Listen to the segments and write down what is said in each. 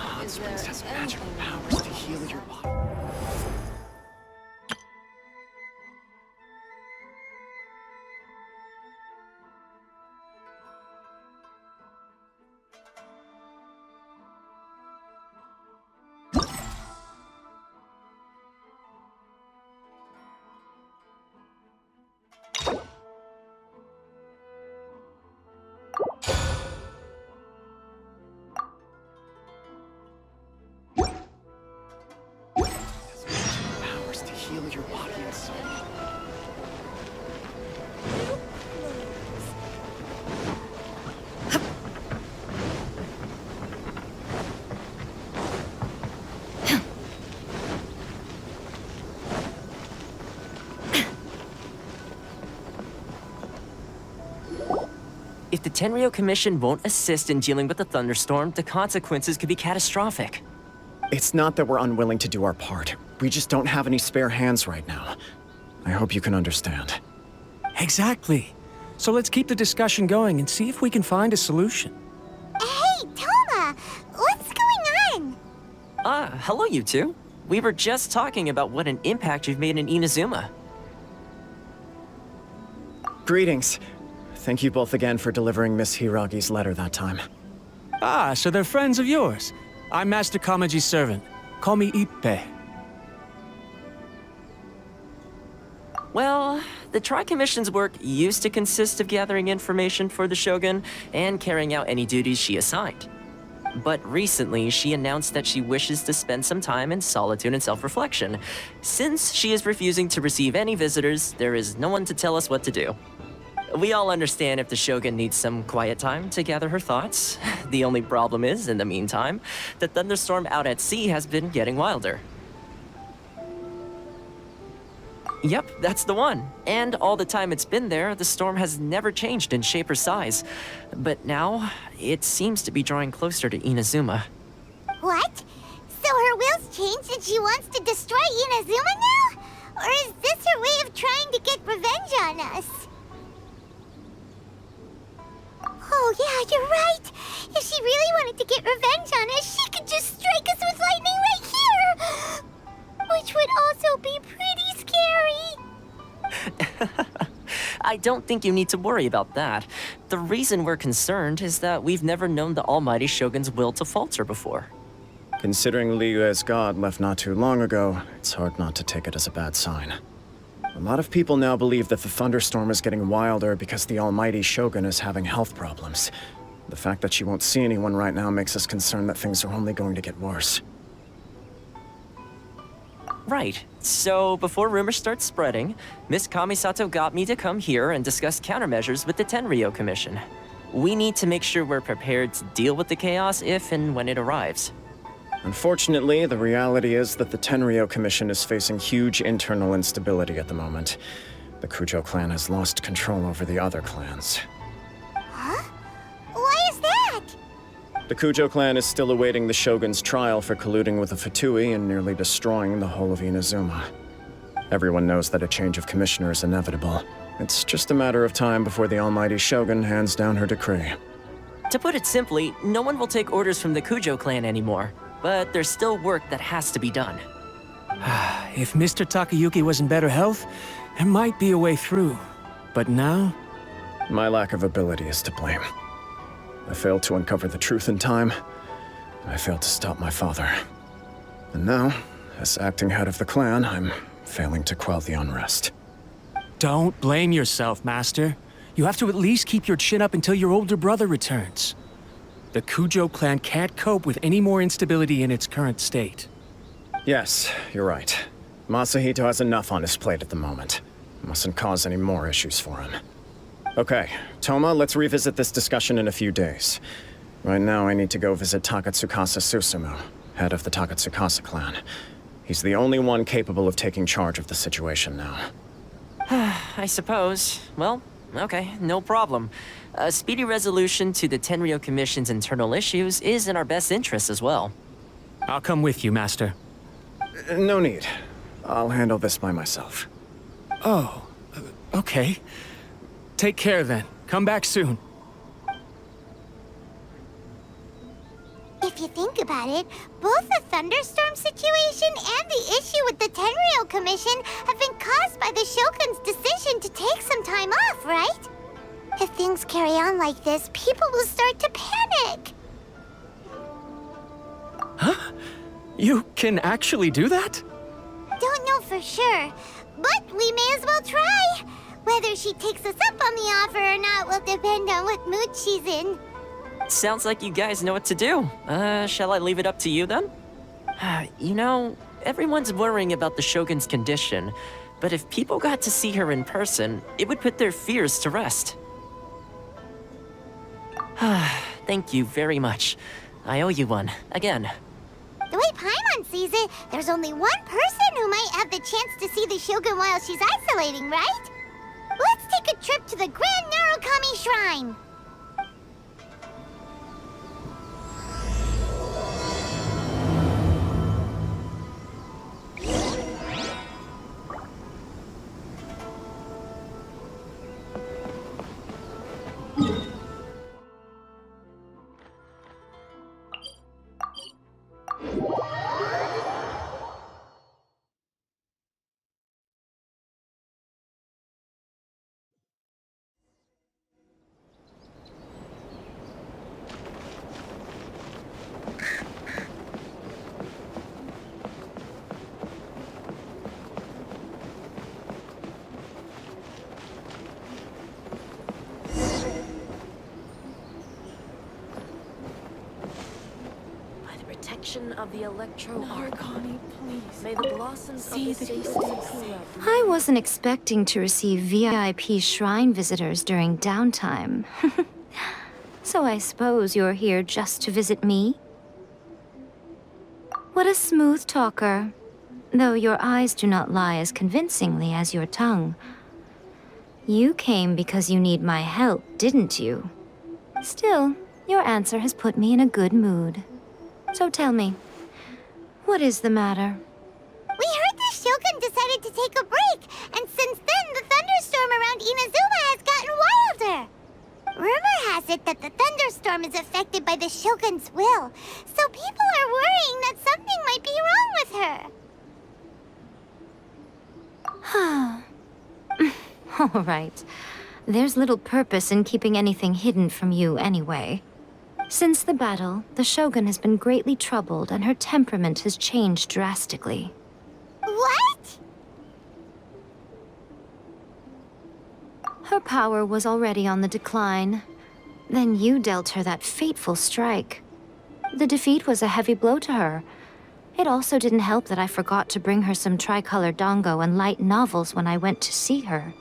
Hot springs has magical powers to heal your body. Powers to heal your body and soul. If the Tenryo Commission won't assist in dealing with the thunderstorm, the consequences could be catastrophic. It's not that we're unwilling to do our part. We just don't have any spare hands right now. I hope you can understand. Exactly. So let's keep the discussion going and see if we can find a solution. Hey, Toma! What's going on? Hello you two. We were just talking about what an impact you've made in Inazuma. Greetings. Thank you both again for delivering Miss Hiragi's letter that time. Ah, so they're friends of yours. I'm Master Kamaji's servant. Call me Ippe. Well, the Tri-Commission's work used to consist of gathering information for the Shogun and carrying out any duties she assigned. But recently, she announced that she wishes to spend some time in solitude and self-reflection. Since she is refusing to receive any visitors, there is no one to tell us what to do. We all understand if the Shogun needs some quiet time to gather her thoughts. The only problem is, in the meantime, the thunderstorm out at sea has been getting wilder. Yep, that's the one. And all the time it's been there, the storm has never changed in shape or size. But now, it seems to be drawing closer to Inazuma. What? So her will's changed and she wants to destroy Inazuma now? Or is this her way of trying to get revenge on us? Oh yeah, you're right! If she really wanted to get revenge on us, she could just strike us with lightning right here! Which would also be pretty scary! I don't think you need to worry about that. The reason we're concerned is that we've never known the Almighty Shogun's will to falter before. Considering Liyue's god left not too long ago, it's hard not to take it as a bad sign. A lot of people now believe that the thunderstorm is getting wilder because the Almighty Shogun is having health problems. The fact that she won't see anyone right now makes us concerned that things are only going to get worse. Right. So, before rumors start spreading, Miss Kamisato got me to come here and discuss countermeasures with the Tenryo Commission. We need to make sure we're prepared to deal with the chaos if and when it arrives. Unfortunately, the reality is that the Tenryo Commission is facing huge internal instability at the moment. The Kujo clan has lost control over the other clans. Huh? Why is that? The Kujo clan is still awaiting the Shogun's trial for colluding with the Fatui and nearly destroying the whole of Inazuma. Everyone knows that a change of commissioner is inevitable. It's just a matter of time before the Almighty Shogun hands down her decree. To put it simply, no one will take orders from the Kujo clan anymore. But there's still work that has to be done. If Mr. Takayuki was in better health, there might be a way through. But now? My lack of ability is to blame. I failed to uncover the truth in time. I failed to stop my father. And now, as acting head of the clan, I'm failing to quell the unrest. Don't blame yourself, Master. You have to at least keep your chin up until your older brother returns. The Kujo clan can't cope with any more instability in its current state. Yes, you're right. Masahito has enough on his plate at the moment. Mustn't cause any more issues for him. Okay, Toma, let's revisit this discussion in a few days. Right now, I need to go visit Takatsukasa Susumu, head of the Takatsukasa clan. He's the only one capable of taking charge of the situation now. I suppose. Well, okay, no problem. A speedy resolution to the Tenryo Commission's internal issues is in our best interest as well. I'll come with you, Master. No need. I'll handle this by myself. Oh, okay. Take care then. Come back soon. If you think about it, both the thunderstorm situation and the issue with the Tenryo Commission have been caused by the Shogun's decision to take some time off, right? If things carry on like this, people will start to panic. Huh? You can actually do that? Don't know for sure, but we may as well try. Whether she takes us up on the offer or not will depend on what mood she's in. Sounds like you guys know what to do. Shall I leave it up to you then? You know, everyone's worrying about the Shogun's condition, but if people got to see her in person, it would put their fears to rest. Thank you very much. I owe you one, again. The way Paimon sees it, there's only one person who might have the chance to see the Shogun while she's isolating, right? Let's take a trip to the Grand Narukami Shrine. Of the Electro Archon. May the blossoms of the space I wasn't expecting to receive VIP shrine visitors during downtime. So I suppose you're here just to visit me? What a smooth talker. Though your eyes do not lie as convincingly as your tongue. You came because you need my help, didn't you? Still, your answer has put me in a good mood. So tell me, what is the matter? We heard the Shogun decided to take a break, and since then the thunderstorm around Inazuma has gotten wilder. Rumor has it that the thunderstorm is affected by the Shogun's will, so people are worrying that something might be wrong with her. All right. There's little purpose in keeping anything hidden from you anyway. Since the battle, the Shogun has been greatly troubled and her temperament has changed drastically. What? Her power was already on the decline. Then you dealt her that fateful strike. The defeat was a heavy blow to her. It also didn't help that I forgot to bring her some tricolor dango and light novels when I went to see her.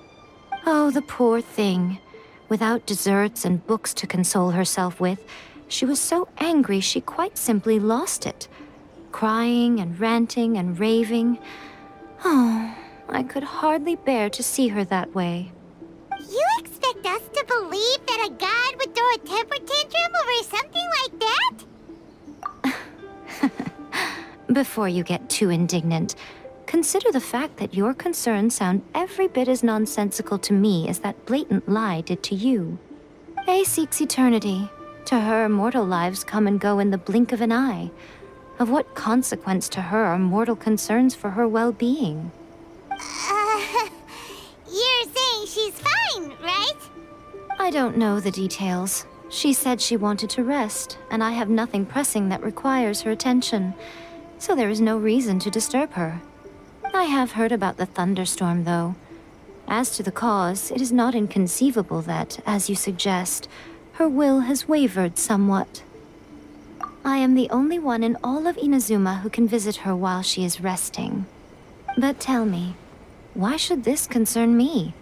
Oh, the poor thing. Without desserts and books to console herself with, she was so angry she quite simply lost it. Crying and ranting and raving. Oh, I could hardly bear to see her that way. You expect us to believe that a god would throw a temper tantrum over something like that? Before you get too indignant, consider the fact that your concerns sound every bit as nonsensical to me as that blatant lie did to you. A seeks eternity. To her, mortal lives come and go in the blink of an eye. Of what consequence to her are mortal concerns for her well-being? You're saying she's fine, right? I don't know the details. She said she wanted to rest, and I have nothing pressing that requires her attention, so there is no reason to disturb her. I have heard about the thunderstorm, though. As to the cause, it is not inconceivable that, as you suggest, her will has wavered somewhat. I am the only one in all of Inazuma who can visit her while she is resting. But tell me, why should this concern me?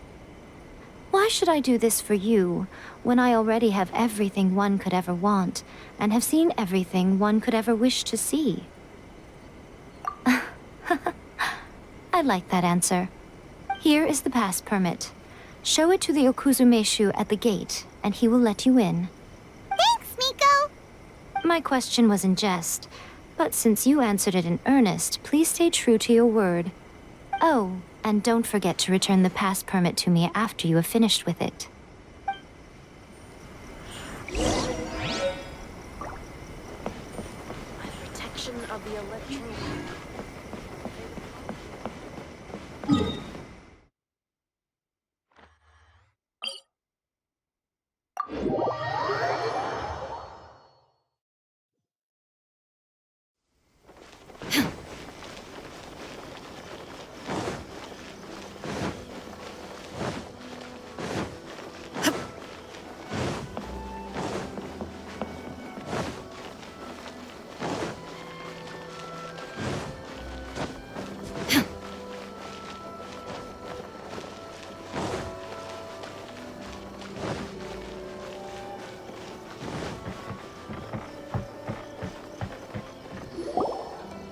Why should I do this for you, when I already have everything one could ever want, and have seen everything one could ever wish to see? I like that answer. Here is the pass permit. Show it to the Okuzumeshu at the gate, and he will let you in. Thanks, Miko! My question was in jest, but since you answered it in earnest, please stay true to your word. Oh, and don't forget to return the pass permit to me after you have finished with it.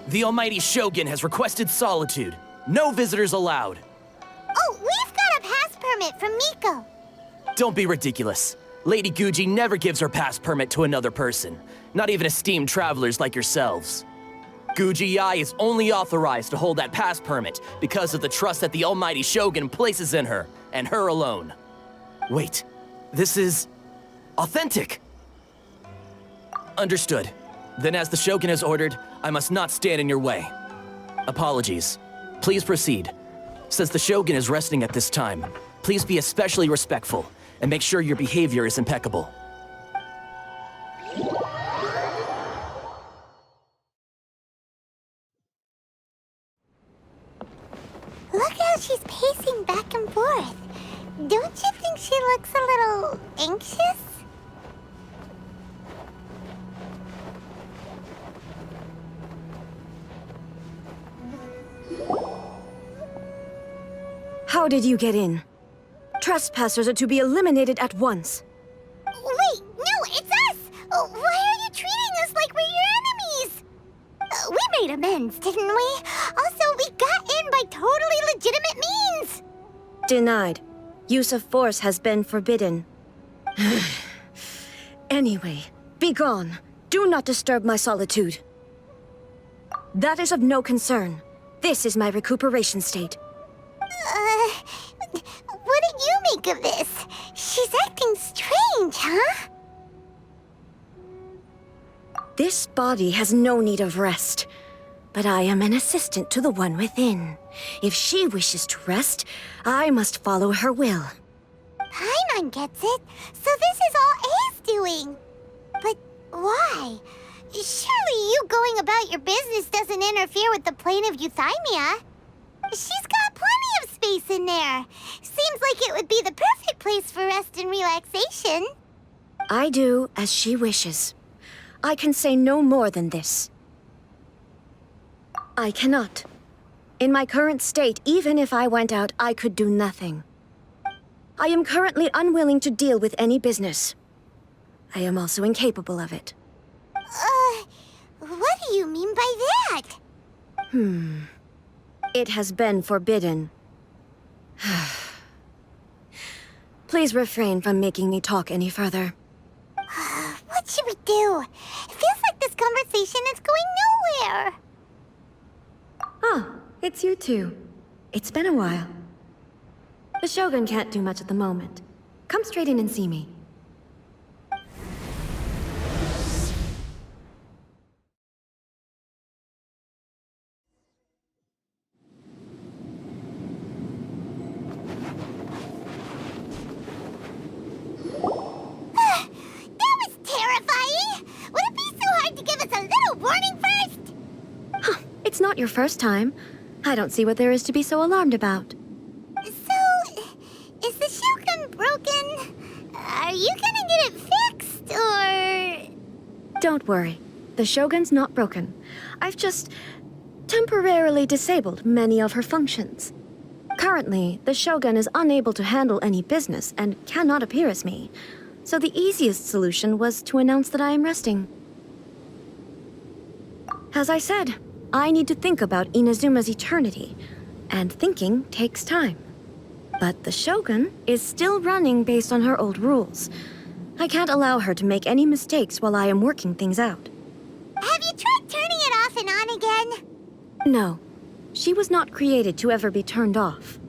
The Almighty Shogun has requested solitude. No visitors allowed. Oh, we've got a pass permit from Miko. Don't be ridiculous. Lady Guji never gives her pass permit to another person, not even esteemed travelers like yourselves. Guji-ai is only authorized to hold that pass permit because of the trust that the Almighty Shogun places in her, and her alone. Wait, this is authentic. Understood. Then as the Shogun has ordered, I must not stand in your way. Apologies. Please proceed. Since the Shogun is resting at this time, please be especially respectful and make sure your behavior is impeccable. Look how she's pacing back and forth. Don't you think she looks a little anxious? How did you get in? Trespassers are to be eliminated at once. Wait, no, it's us! Why are you treating us like we're your enemies? We made amends, didn't we? Also, we got in by totally legitimate means! Denied. Use of force has been forbidden. Anyway, be gone. Do not disturb my solitude. That is of no concern. This is my recuperation state. What do you make of this? She's acting strange, huh? This body has no need of rest. But I am an assistant to the one within. If she wishes to rest, I must follow her will. Paimon gets it. So this is all A's doing. But why? Surely you going about your business doesn't interfere with the plane of euthymia. She's got plenty of space in there. Seems like it would be the perfect place for rest and relaxation. I do as she wishes. I can say no more than this. I cannot. In my current state, even if I went out, I could do nothing. I am currently unwilling to deal with any business. I am also incapable of it. What do you mean by that? It has been forbidden. Please refrain from making me talk any further. What should we do? It feels like this conversation is going nowhere. Ah, it's you two. It's been a while. The Shogun can't do much at the moment. Come straight in and see me. It's not your first time. I don't see what there is to be so alarmed about. So, is the Shogun broken? Are you gonna get it fixed, or...? Don't worry. The Shogun's not broken. I've just temporarily disabled many of her functions. Currently, the Shogun is unable to handle any business and cannot appear as me. So the easiest solution was to announce that I am resting. As I said, I need to think about Inazuma's eternity, and thinking takes time. But the Shogun is still running based on her old rules. I can't allow her to make any mistakes while I am working things out. Have you tried turning it off and on again? No. She was not created to ever be turned off.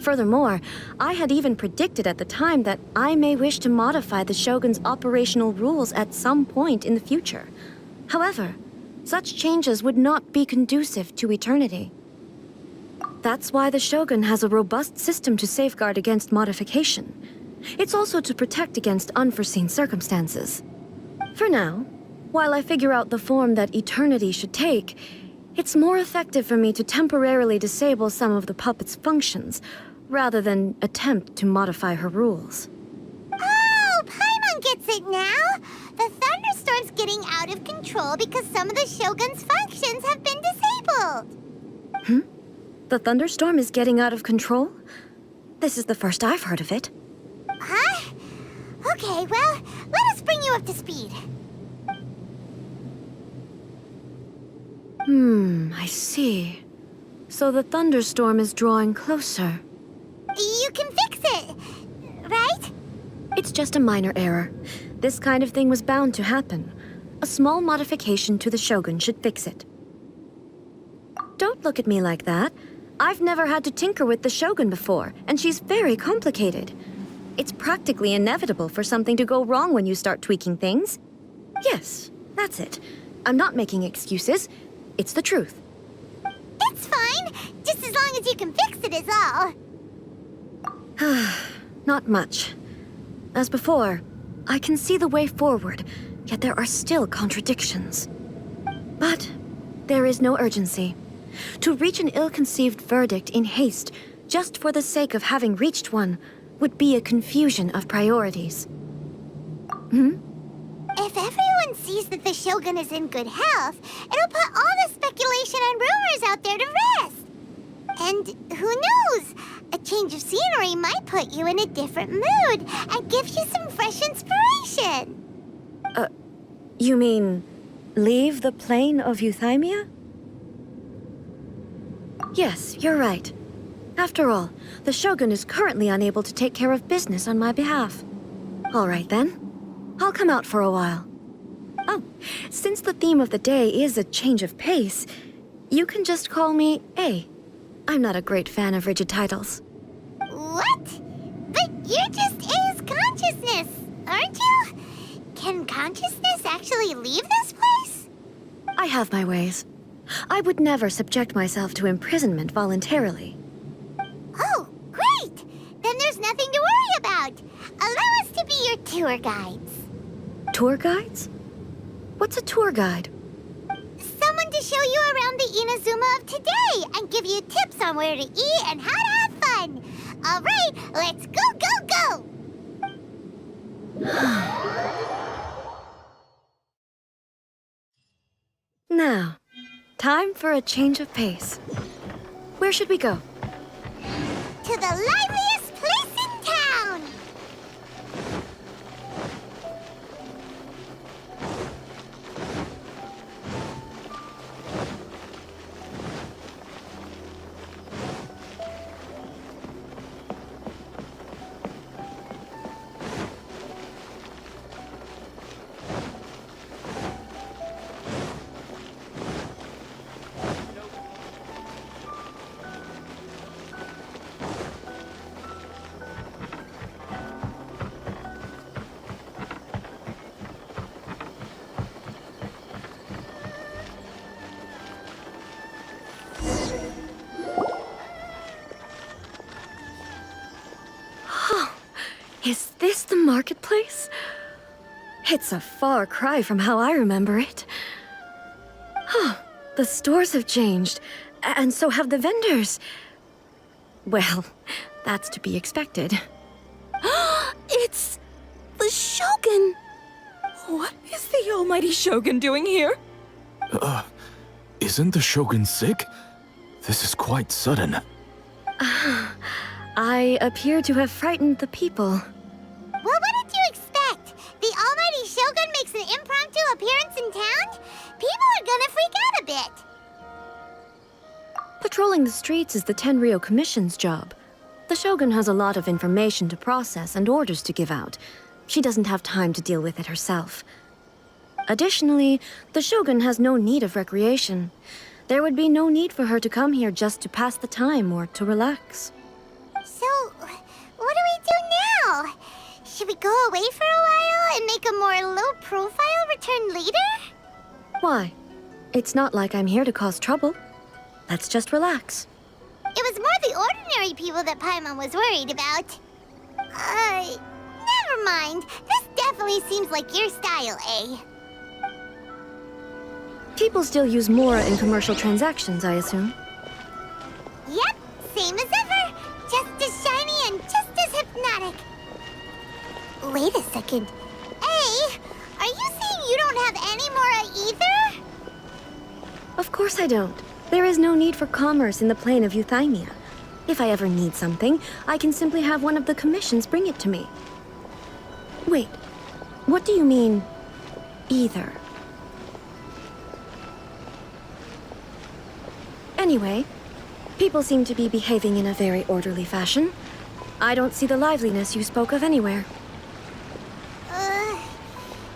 Furthermore, I had even predicted at the time that I may wish to modify the Shogun's operational rules at some point in the future. However, such changes would not be conducive to eternity. That's why the Shogun has a robust system to safeguard against modification. It's also to protect against unforeseen circumstances. For now, while I figure out the form that eternity should take, it's more effective for me to temporarily disable some of the puppet's functions, rather than attempt to modify her rules. Oh, Paimon gets it now! The thunderstorm's getting out of control because some of the Shogun's functions have been disabled! The thunderstorm is getting out of control? This is the first I've heard of it. Huh? Okay, well, let us bring you up to speed. I see. So the thunderstorm is drawing closer. You can fix it, right? It's just a minor error. This kind of thing was bound to happen. A small modification to the Shogun should fix it. Don't look at me like that. I've never had to tinker with the Shogun before, and she's very complicated. It's practically inevitable for something to go wrong when you start tweaking things. Yes, that's it. I'm not making excuses. It's the truth. It's fine, just as long as you can fix it is all. Not much. As before, I can see the way forward, yet there are still contradictions. But there is no urgency. To reach an ill-conceived verdict in haste, just for the sake of having reached one, would be a confusion of priorities. If everyone sees that the Shogun is in good health, it'll put all the speculation and rumors out there to rest. And who knows? A change of scenery might put you in a different mood and give you some fresh inspiration. You mean, leave the plane of Euthymia? Yes, you're right. After all, the Shogun is currently unable to take care of business on my behalf. All right then. I'll come out for a while. Oh, since the theme of the day is a change of pace, you can just call me A. I'm not a great fan of rigid titles. What? But you're just A's consciousness, aren't you? Can consciousness actually leave this place? I have my ways. I would never subject myself to imprisonment voluntarily. Oh, great! Then there's nothing to worry about. Allow us to be your tour guides. Tour guides? What's a tour guide? Someone to show you around the Inazuma of today and give you tips on where to eat and how to have fun. All right, let's go, go, go! Now, time for a change of pace. Where should we go? To the liveliest place in town! Is this the marketplace? It's a far cry from how I remember it. The stores have changed, and so have the vendors. Well, that's to be expected. It's the Shogun! What is the almighty Shogun doing here? Isn't the Shogun sick? This is quite sudden. I appear to have frightened the people. Well, what did you expect? The almighty Shogun makes an impromptu appearance in town? People are gonna freak out a bit. Patrolling the streets is the Tenryo Commission's job. The Shogun has a lot of information to process and orders to give out. She doesn't have time to deal with it herself. Additionally, the Shogun has no need of recreation. There would be no need for her to come here just to pass the time or to relax. So, what do we do now? Should we go away for a while and make a more low-profile return later? Why? It's not like I'm here to cause trouble. Let's just relax. It was more the ordinary people that Paimon was worried about. Never mind. This definitely seems like your style, eh? People still use Mora in commercial transactions, I assume. Yep, same as ever. Just as shiny and just as hypnotic. Wait a second. Hey, are you saying you don't have any Mora either? Of course I don't. There is no need for commerce in the plane of Euthymia. If I ever need something, I can simply have one of the commissions bring it to me. Wait, what do you mean, either? Anyway, people seem to be behaving in a very orderly fashion. I don't see the liveliness you spoke of anywhere.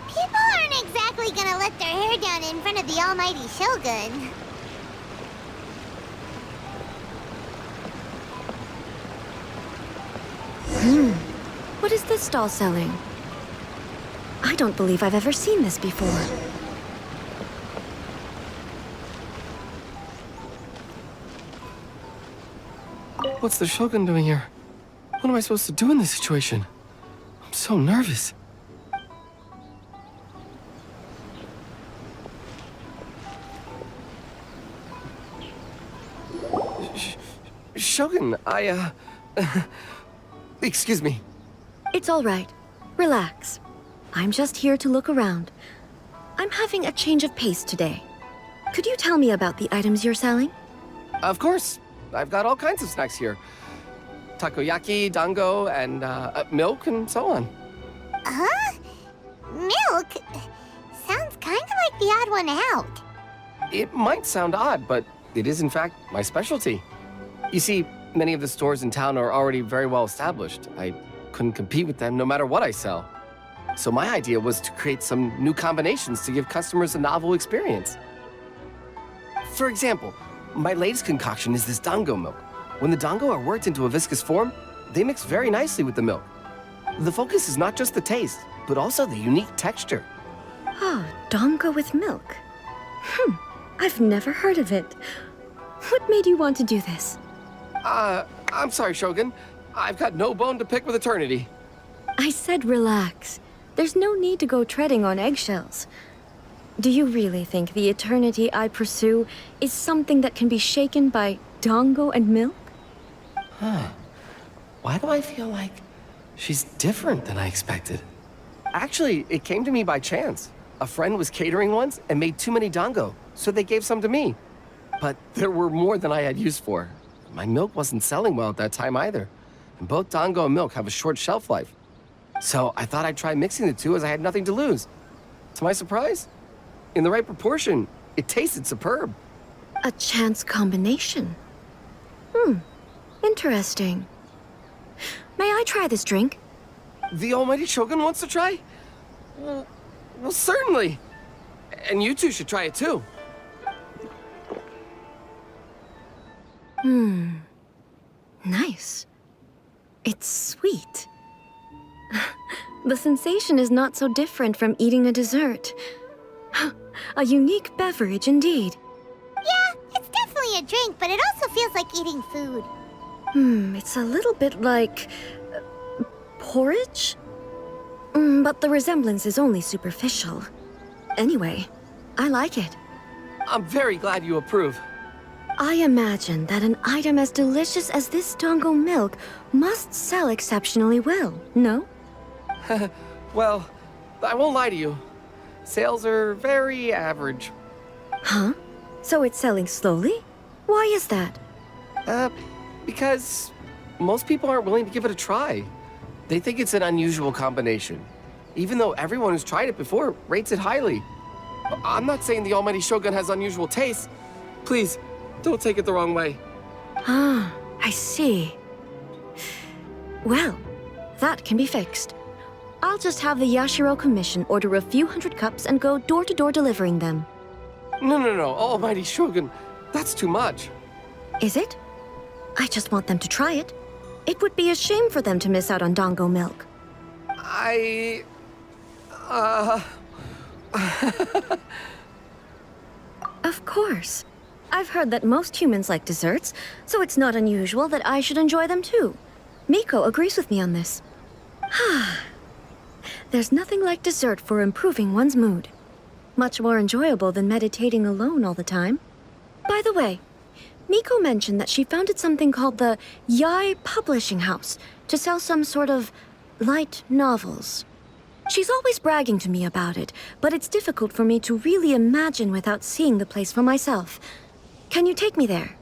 People aren't exactly gonna let their hair down in front of the almighty Shogun. What is this stall selling? I don't believe I've ever seen this before. What's the Shogun doing here? What am I supposed to do in this situation? I'm so nervous. Shogun, excuse me. It's all right. Relax. I'm just here to look around. I'm having a change of pace today. Could you tell me about the items you're selling? Of course. I've got all kinds of snacks here. Takoyaki, dango, and milk, and so on. Huh? Milk? Sounds kind of like the odd one out. It might sound odd, but it is in fact my specialty. You see, many of the stores in town are already very well established. I couldn't compete with them no matter what I sell. So my idea was to create some new combinations to give customers a novel experience. For example, my latest concoction is this dango milk. When the dango are worked into a viscous form, they mix very nicely with the milk. The focus is not just the taste, but also the unique texture. Oh, dango with milk. I've never heard of it. What made you want to do this? I'm sorry, Shogun. I've got no bone to pick with eternity. I said relax. There's no need to go treading on eggshells. Do you really think the eternity I pursue is something that can be shaken by dango and milk? Why do I feel like she's different than I expected? Actually, it came to me by chance. A friend was catering once and made too many dango, so they gave some to me. But there were more than I had use for. My milk wasn't selling well at that time either. And both dango and milk have a short shelf life. So I thought I'd try mixing the two as I had nothing to lose. To my surprise, in the right proportion, it tasted superb. A chance combination. Interesting. May I try this drink? The almighty Shogun wants to try? Well, certainly. And you two should try it too. Nice. It's sweet. The sensation is not so different from eating a dessert. A unique beverage indeed. Yeah, it's definitely a drink, but it also feels like eating food. It's a little bit like... porridge? But the resemblance is only superficial. Anyway, I like it. I'm very glad you approve. I imagine that an item as delicious as this dango milk must sell exceptionally well, no? Well, I won't lie to you. Sales are very average. Huh? So it's selling slowly? Why is that? Because most people aren't willing to give it a try. They think it's an unusual combination, even though everyone who's tried it before rates it highly. I'm not saying the almighty Shogun has unusual tastes. Please, don't take it the wrong way. Ah, I see. Well, that can be fixed. I'll just have the Yashiro Commission order a few hundred cups and go door-to-door delivering them. No, almighty Shogun, that's too much. Is it? I just want them to try it. It would be a shame for them to miss out on dango milk. Of course. I've heard that most humans like desserts, so it's not unusual that I should enjoy them too. Miko agrees with me on this. There's nothing like dessert for improving one's mood. Much more enjoyable than meditating alone all the time. By the way, Miko mentioned that she founded something called the Yai Publishing House to sell some sort of light novels. She's always bragging to me about it, but it's difficult for me to really imagine without seeing the place for myself. Can you take me there?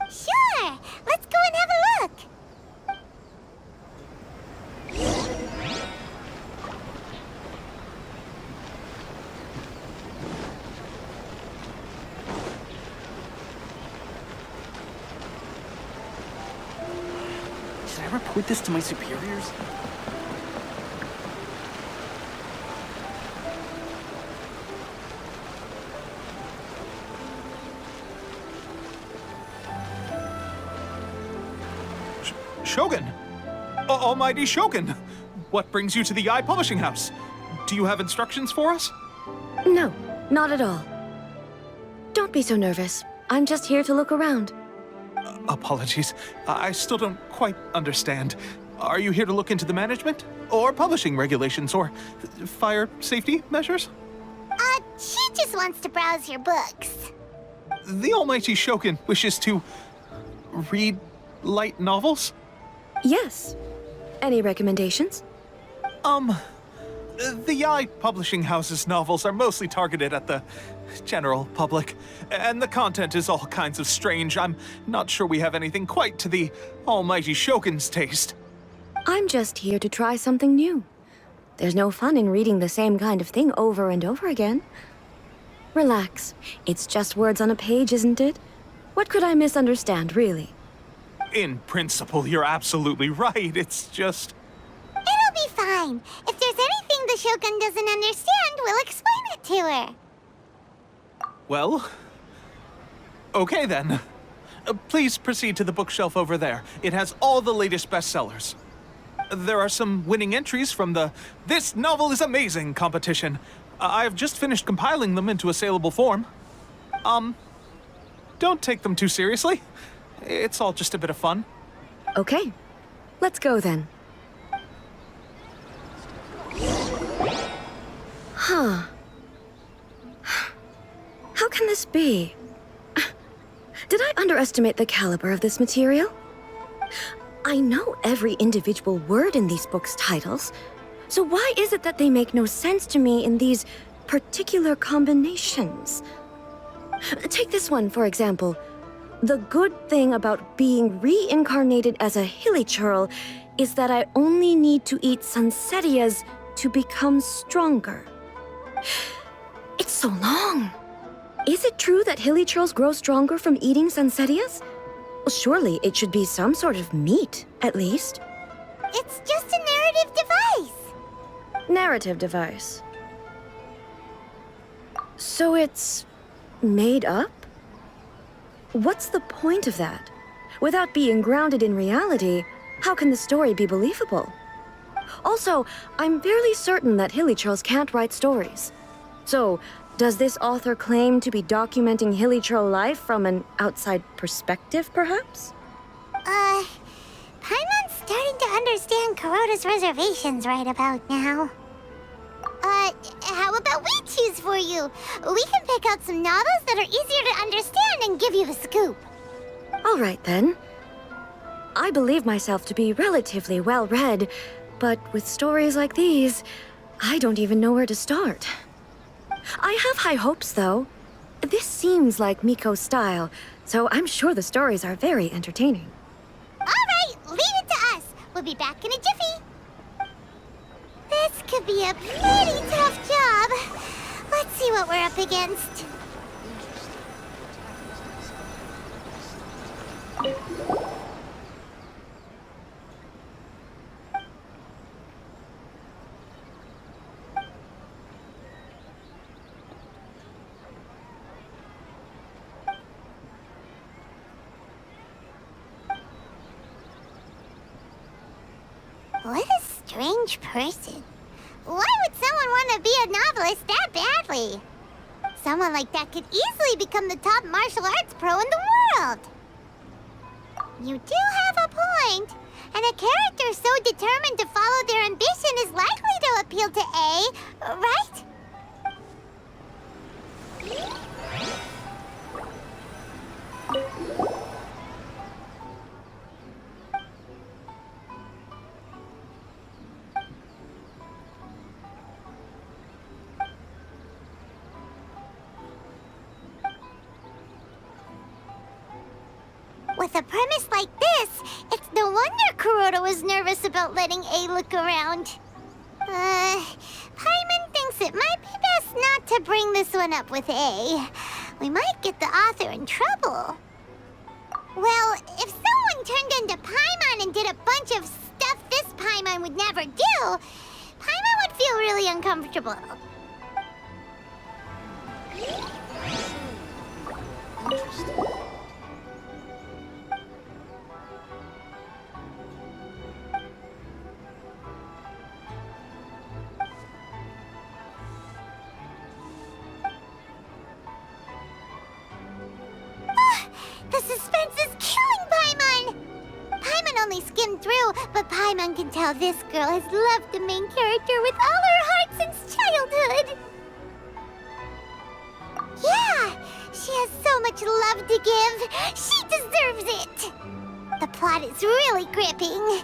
Sure! Let's go and have a look! Should I report this to my superiors? Shogun! Almighty Shogun! What brings you to the Yai Publishing House? Do you have instructions for us? No, not at all. Don't be so nervous. I'm just here to look around. Apologies. I still don't quite understand. Are you here to look into the management? Or publishing regulations? Or fire safety measures? She just wants to browse your books. The Almighty Shogun wishes to read light novels? Yes. Any recommendations? The Yai Publishing House's novels are mostly targeted at the general public, and the content is all kinds of strange. I'm not sure we have anything quite to the Almighty Shogun's taste. I'm just here to try something new. There's no fun in reading the same kind of thing over and over again. Relax. It's just words on a page, isn't it? What could I misunderstand, really? In principle, you're absolutely right. It's just... It'll be fine. If there's anything the Shogun doesn't understand, we'll explain it to her. Well... okay then. Please proceed to the bookshelf over there. It has all the latest bestsellers. There are some winning entries from the This Novel is Amazing competition. I've just finished compiling them into a saleable form. Don't take them too seriously. It's all just a bit of fun. Okay. Let's go then. Huh. How can this be? Did I underestimate the caliber of this material? I know every individual word in these books' titles, so why is it that they make no sense to me in these particular combinations? Take this one, for example. The good thing about being reincarnated as a hilichurl is that I only need to eat sunsetias to become stronger. It's so long. Is it true that hilichurls grow stronger from eating sunsetias? Well, surely it should be some sort of meat, at least. It's just a narrative device. Narrative device. So it's made up? What's the point of that? Without being grounded in reality, how can the story be believable? Also, I'm fairly certain that hilichurls can't write stories. So, does this author claim to be documenting hilichurl life from an outside perspective, perhaps? Paimon's starting to understand Kuroda's reservations right about now. How about we choose for you? We can pick out some novels that are easier to understand and give you the scoop. All right, then. I believe myself to be relatively well-read, but with stories like these, I don't even know where to start. I have high hopes, though. This seems like Miko's style, so I'm sure the stories are very entertaining. All right, leave it to us. We'll be back in a jiffy. This could be a pretty tough job. Let's see what we're up against. What a strange person. Why would someone want to be a novelist that badly? Someone like that could easily become the top martial arts pro in the world. You do have a point. And a character so determined to follow their ambition is likely to appeal to A, right? With a premise like this, it's no wonder Kuroda was nervous about letting A look around. Paimon thinks it might be best not to bring this one up with A. We might get the author in trouble. Well, if someone turned into Paimon and did a bunch of stuff this Paimon would never do, Paimon would feel really uncomfortable. Interesting. The suspense is killing Paimon! Paimon only skimmed through, but Paimon can tell this girl has loved the main character with all her heart since childhood. Yeah, she has so much love to give. She deserves it. The plot is really gripping.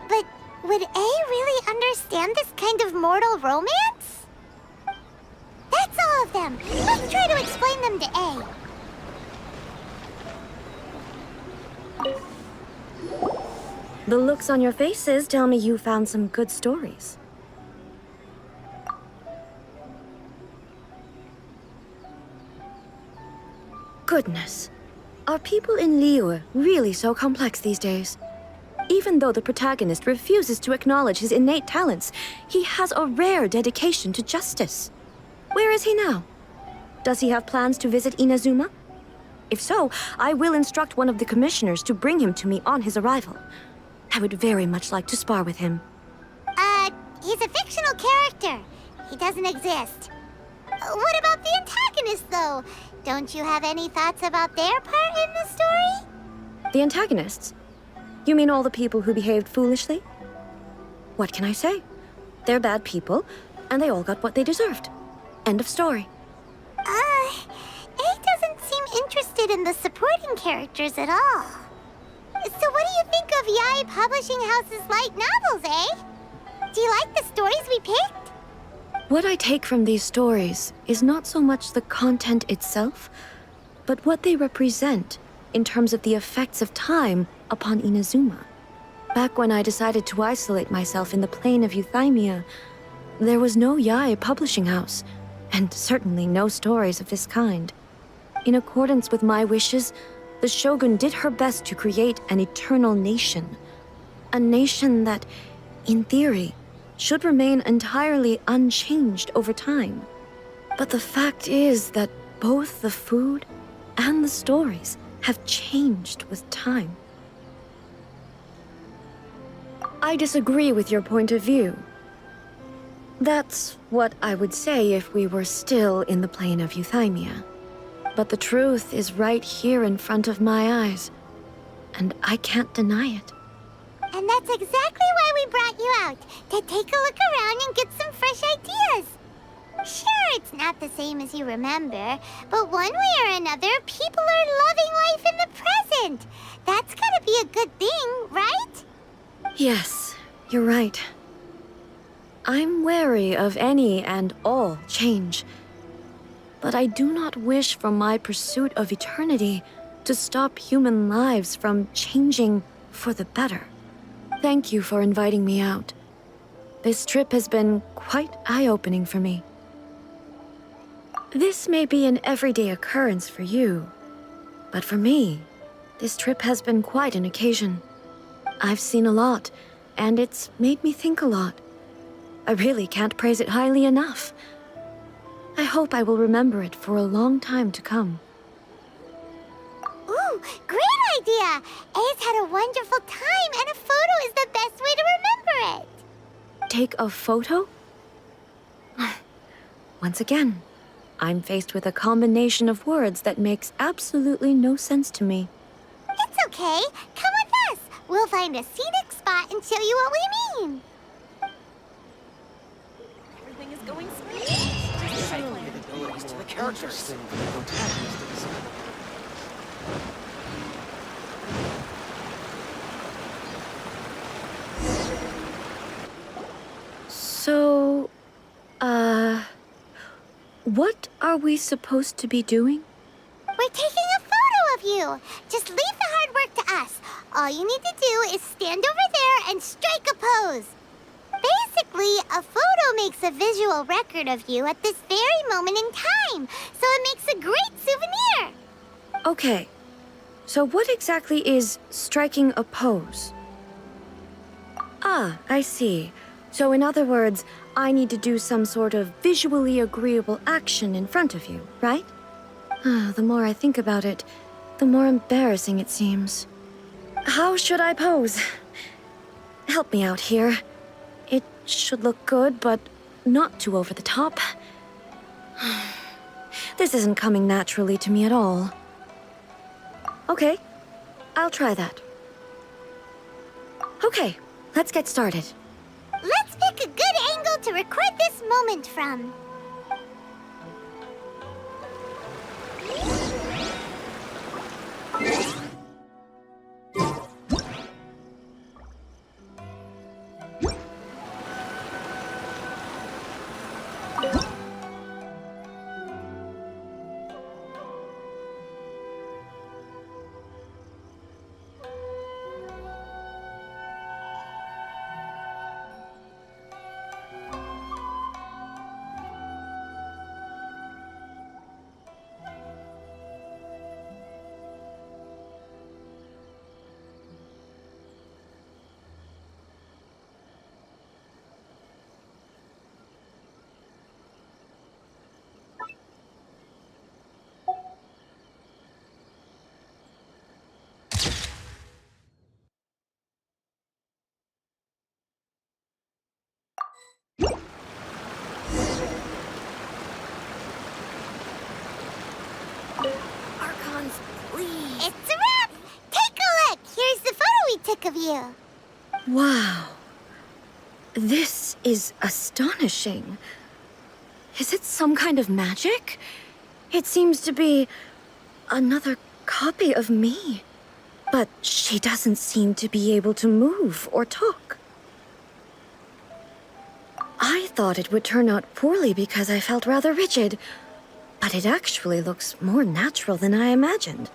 But would A really understand this kind of mortal romance? That's all of them. Let's try to explain them to A. The looks on your faces tell me you found some good stories. Goodness. Are people in Liyue really so complex these days? Even though the protagonist refuses to acknowledge his innate talents, he has a rare dedication to justice. Where is he now? Does he have plans to visit Inazuma? If so, I will instruct one of the commissioners to bring him to me on his arrival. I would very much like to spar with him. He's a fictional character. He doesn't exist. What about the antagonist, though? Don't you have any thoughts about their part in the story? The antagonists? You mean all the people who behaved foolishly? What can I say? They're bad people, and they all got what they deserved. End of story. A doesn't seem interested in the supporting characters at all. So what do you think of Yae Publishing House's light novels, eh? Do you like the stories we picked? What I take from these stories is not so much the content itself, but what they represent in terms of the effects of time upon Inazuma. Back when I decided to isolate myself in the plain of Euthymia, there was no Yae Publishing House, and certainly no stories of this kind. In accordance with my wishes, the Shogun did her best to create an eternal nation. A nation that, in theory, should remain entirely unchanged over time. But the fact is that both the food and the stories have changed with time. I disagree with your point of view. That's what I would say if we were still in the plane of Euthymia. But the truth is right here in front of my eyes, and I can't deny it. And that's exactly why we brought you out, to take a look around and get some fresh ideas. Sure, it's not the same as you remember, but one way or another, people are loving life in the present. That's gotta be a good thing, right? Yes, you're right. I'm wary of any and all change. But I do not wish for my pursuit of eternity to stop human lives from changing for the better. Thank you for inviting me out. This trip has been quite eye-opening for me. This may be an everyday occurrence for you, but for me, this trip has been quite an occasion. I've seen a lot, and it's made me think a lot. I really can't praise it highly enough. I hope I will remember it for a long time to come. Ooh, great idea! A's had a wonderful time, and a photo is the best way to remember it. Take a photo? Once again, I'm faced with a combination of words that makes absolutely no sense to me. It's okay. Come with us. We'll find a scenic spot and show you what we mean. Everything is going smoothly. To the characters. So, what are we supposed to be doing? We're taking a photo of you. Just leave the hard work to us. All you need to do is stand over there and strike a pose. Basically, a photo makes a visual record of you at this very moment in time, so it makes a great souvenir. Okay, so what exactly is striking a pose? Ah, I see. So in other words, I need to do some sort of visually agreeable action in front of you, right? The more I think about it, the more embarrassing it seems. How should I pose? Help me out here. It should look good, but not too over the top. This isn't coming naturally to me at all. Okay, I'll try that. Okay, let's get started. Let's pick a good angle to record this moment from. Archons, please. It's a wrap! Take a look! Here's the photo we took of you. Wow. This is astonishing. Is it some kind of magic? It seems to be another copy of me. But she doesn't seem to be able to move or talk. I thought it would turn out poorly because I felt rather rigid, but it actually looks more natural than I imagined.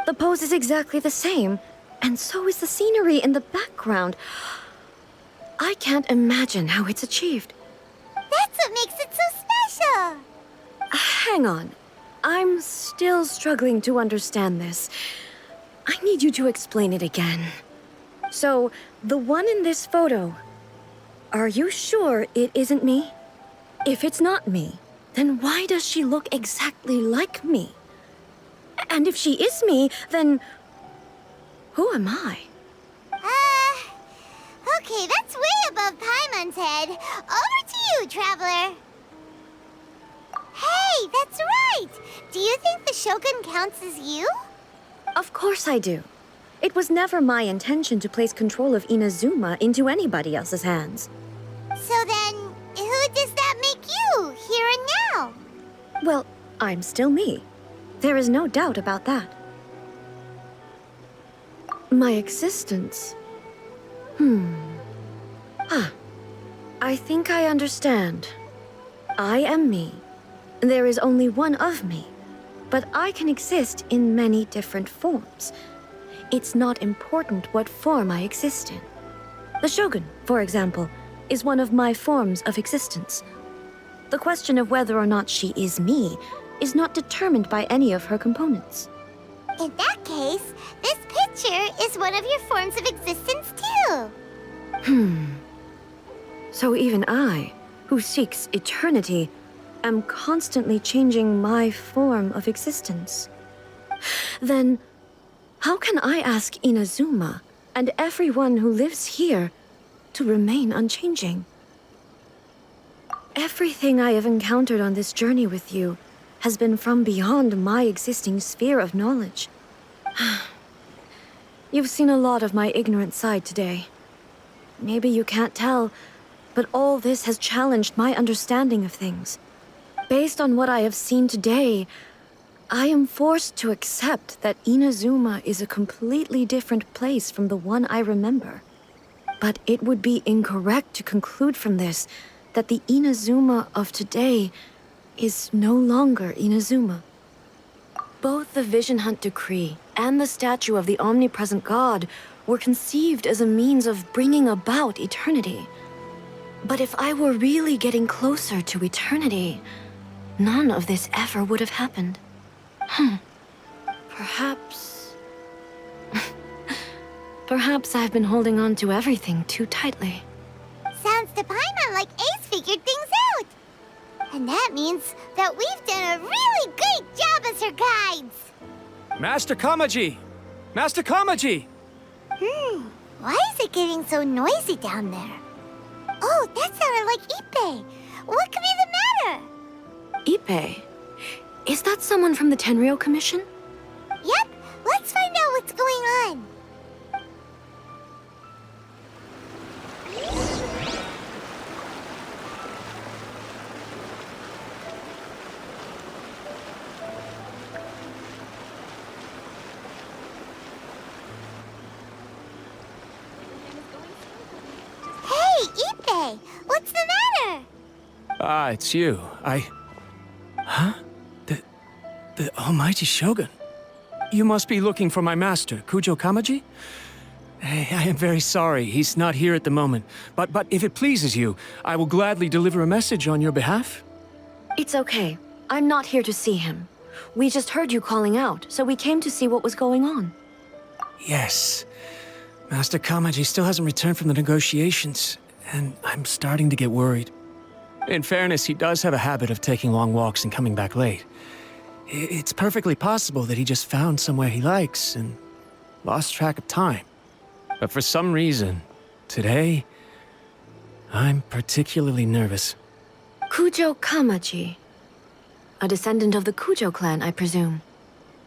The pose is exactly the same, and so is the scenery in the background. I can't imagine how it's achieved. That's what makes it so special. Hang on. I'm still struggling to understand this. I need you to explain it again. So, the one in this photo, are you sure it isn't me? If it's not me, then why does she look exactly like me? And if she is me, then who am I? Okay, that's way above Paimon's head. Over to you, Traveler. Hey, that's right! Do you think the Shogun counts as you? Of course I do. It was never my intention to place control of Inazuma into anybody else's hands. So then, who does that make you, here and now? Well, I'm still me. There is no doubt about that. My existence? I think I understand. I am me. There is only one of me, but I can exist in many different forms. It's not important what form I exist in. The Shogun, for example, is one of my forms of existence. The question of whether or not she is me is not determined by any of her components. In that case, this picture is one of your forms of existence too. So even I, who seeks eternity, am constantly changing my form of existence. Then, how can I ask Inazuma and everyone who lives here to remain unchanging? Everything I have encountered on this journey with you has been from beyond my existing sphere of knowledge. You've seen a lot of my ignorant side today. Maybe you can't tell, but all this has challenged my understanding of things. Based on what I have seen today, I am forced to accept that Inazuma is a completely different place from the one I remember. But it would be incorrect to conclude from this that the Inazuma of today is no longer Inazuma. Both the Vision Hunt Decree and the statue of the omnipresent god were conceived as a means of bringing about eternity. But if I were really getting closer to eternity, none of this ever would have happened. Perhaps... Perhaps I've been holding on to everything too tightly. Sounds to Paimon like Ace figured things out. And that means that we've done a really great job as her guides. Master Kamaji! Master Kamaji! Why is it getting so noisy down there? Oh, that sounded like Ippei. What could be the matter? Ippei? Is that someone from the Tenryo Commission? Yep, let's find out what's going on. Hey, Ippei, what's the matter? Ah, it's you. Huh? The almighty Shogun. You must be looking for my master, Kujo Kamaji? I am very sorry, he's not here at the moment. But if it pleases you, I will gladly deliver a message on your behalf. It's okay. I'm not here to see him. We just heard you calling out, so we came to see what was going on. Yes. Master Kamaji still hasn't returned from the negotiations, and I'm starting to get worried. In fairness, he does have a habit of taking long walks and coming back late. It's perfectly possible that he just found somewhere he likes and lost track of time. But for some reason, today, I'm particularly nervous. Kujo Kamaji. A descendant of the Kujo clan, I presume.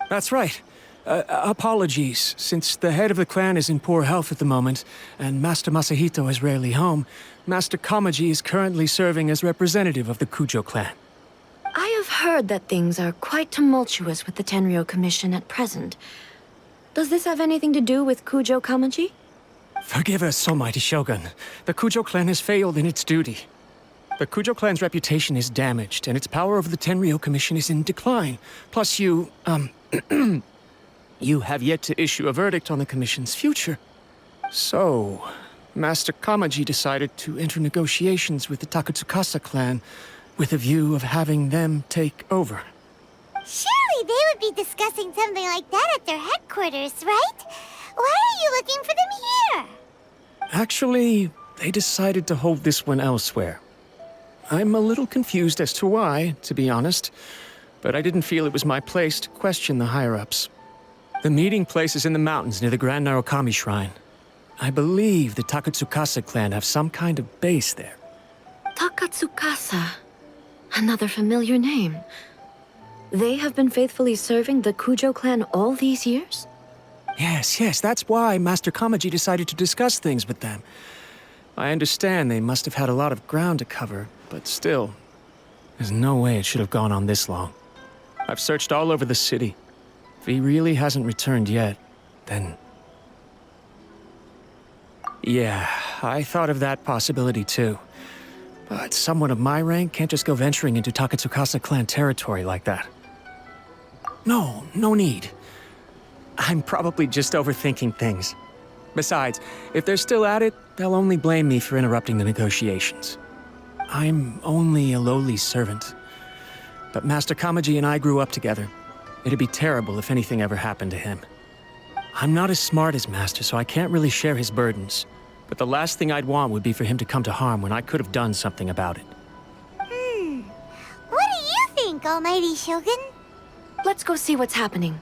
That's right. Apologies, since the head of the clan is in poor health at the moment, and Master Masahito is rarely home, Master Kamaji is currently serving as representative of the Kujo clan. I have heard that things are quite tumultuous with the Tenryo Commission at present. Does this have anything to do with Kujo Kamaji? Forgive us, almighty Shogun. The Kujo clan has failed in its duty. The Kujo clan's reputation is damaged, and its power over the Tenryo Commission is in decline. Plus you, you have yet to issue a verdict on the Commission's future. So, Master Kamaji decided to enter negotiations with the Takatsukasa clan with a view of having them take over. Surely they would be discussing something like that at their headquarters, right? Why are you looking for them here? Actually, they decided to hold this one elsewhere. I'm a little confused as to why, to be honest, but I didn't feel it was my place to question the higher-ups. The meeting place is in the mountains near the Grand Narukami Shrine. I believe the Takatsukasa clan have some kind of base there. Takatsukasa. Another familiar name. They have been faithfully serving the Kujo clan all these years? Yes, that's why Master Kamaji decided to discuss things with them. I understand they must have had a lot of ground to cover, but still, there's no way it should have gone on this long. I've searched all over the city. If he really hasn't returned yet, then... Yeah, I thought of that possibility too. But someone of my rank can't just go venturing into Takatsukasa clan territory like that. No need. I'm probably just overthinking things. Besides, if they're still at it, they'll only blame me for interrupting the negotiations. I'm only a lowly servant. But Master Kamaji and I grew up together. It'd be terrible if anything ever happened to him. I'm not as smart as Master, so I can't really share his burdens. But the last thing I'd want would be for him to come to harm when I could have done something about it. What do you think, almighty Shogun? Let's go see what's happening.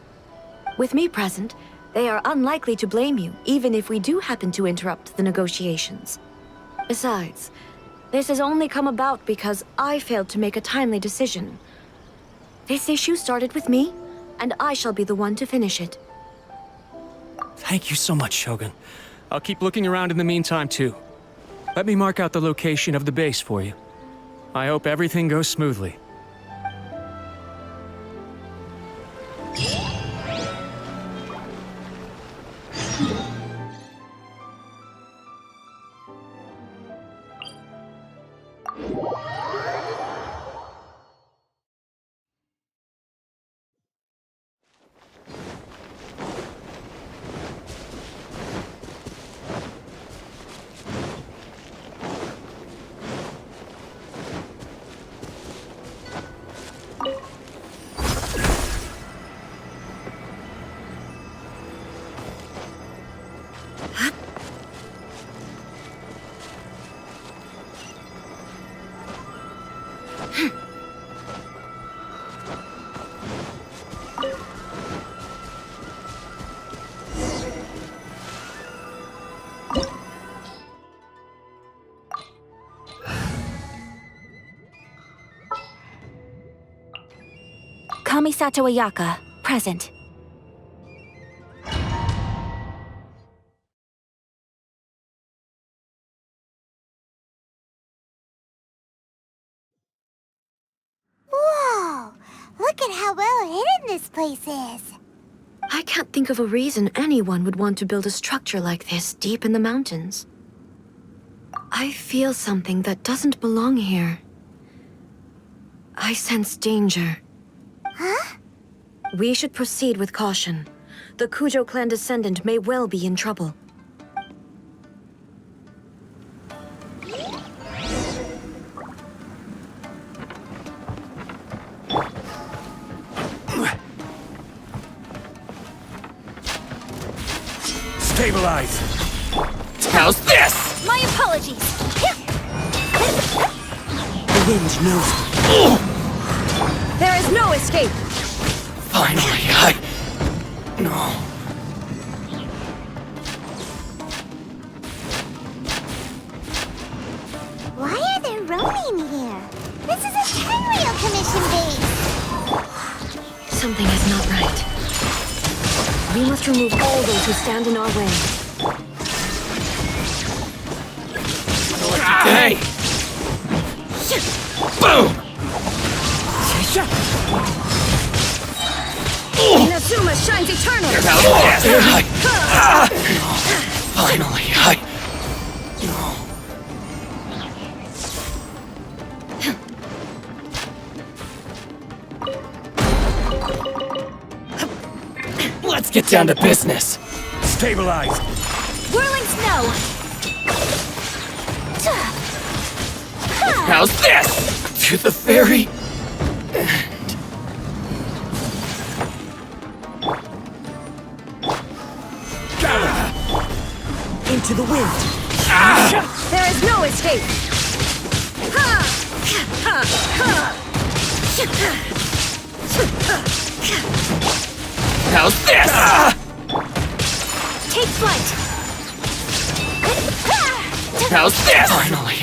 With me present, they are unlikely to blame you, even if we do happen to interrupt the negotiations. Besides, this has only come about because I failed to make a timely decision. This issue started with me, and I shall be the one to finish it. Thank you so much, Shogun. I'll keep looking around in the meantime, too. Let me mark out the location of the base for you. I hope everything goes smoothly. Kamisato Ayaka, present. Whoa! Look at how well hidden this place is. I can't think of a reason anyone would want to build a structure like this deep in the mountains. I feel something that doesn't belong here. I sense danger. Huh? We should proceed with caution. The Kujo clan descendant may well be in trouble. Stabilize! How's this? My apologies. The wind knows me. There is no escape! Finally, No. Why are there ronin here? This is a Tenryo Commission base. Something is not right. We must remove all those who stand in our way. Hey! Boom! Inazuma shines eternal! Finally, Let's get down to business. Stabilize. Whirling snow. How's this? To the very end. Into the wind. There is no escape. How's this? Take flight. How's this? Finally,